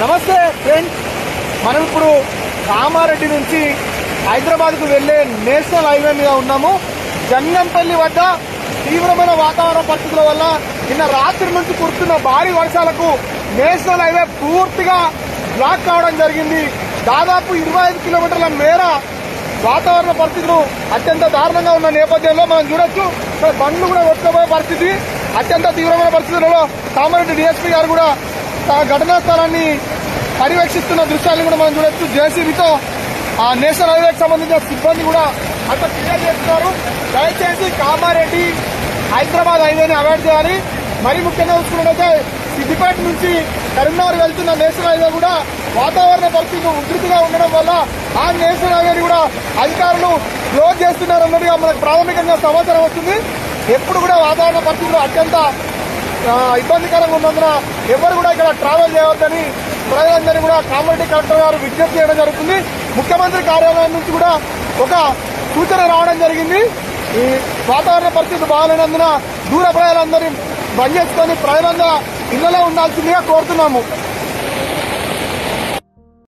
నమస్తే ఫ్రెండ్స్, మనం ఇప్పుడు కామారెడ్డి నుంచి హైదరాబాద్కు వెళ్లే నేషనల్ హైవే మీద ఉన్నాము. జంగంపల్లి వద్ద తీవ్రమైన వాతావరణ పరిస్థితుల వల్ల నిన్న రాత్రి నుంచి కురుస్తున్న భారీ వర్షాలకు నేషనల్ హైవే పూర్తిగా బ్లాక్ కావడం జరిగింది. దాదాపు 25 కిలోమీటర్ల మేర వాతావరణ పరిస్థితులు అత్యంత దారుణంగా ఉన్న నేపథ్యంలో మనం చూడొచ్చు, బండ్లు కూడా కొట్టుకుపోయే పరిస్థితి. అత్యంత తీవ్రమైన పరిస్థితులలో కామారెడ్డి డీఎస్పీ గారు కూడా ఘటనా స్థలాన్ని పర్యవేక్షిస్తున్న దృశ్యాలను కూడా మనం చూడొచ్చు. జేసీబీతో ఆ నేషనల్ హైవేకి సంబంధించిన సిబ్బంది కూడా అంత క్లియర్ చేస్తున్నారు. దయచేసి కామారెడ్డి హైదరాబాద్ హైవేని అవాయిడ్ చేయాలి. మరీ ముఖ్యంగా చూసుకున్నట్లయితే సిద్దిపేట నుంచి కరీంనగర్ వెళ్తున్న నేషనల్ హైవే కూడా వాతావరణ పరిస్థితులు ఉధృతిగా ఉండడం వల్ల ఆ నేషనల్ హైవేని కూడా అధికారులు క్లోజ్ చేస్తున్నారన్నట్టుగా మనకు ప్రాథమికంగా సమాచారం వస్తుంది. ఎప్పుడు కూడా వాతావరణ పరిస్థితులు అత్యంత ఇబ్బందికరంగా ఉన్నందున ఎవరు కూడా ఇక్కడ ట్రావెల్ చేయవద్దని ప్రజలందరినీ కూడా కామారెడ్డి కలెక్టర్ గారు విజ్ఞప్తి చేయడం జరుగుతుంది. ముఖ్యమంత్రి కార్యాలయం నుంచి కూడా ఒక సూచన రావడం జరిగింది. ఈ వాతావరణ పరిస్థితులు బాగాలేనందున దూర ప్రజలందరినీ బంద్ చేసుకొని ప్రజలందరూ ఇళ్లలో ఉండాల్సిందిగా కోరుతున్నాము.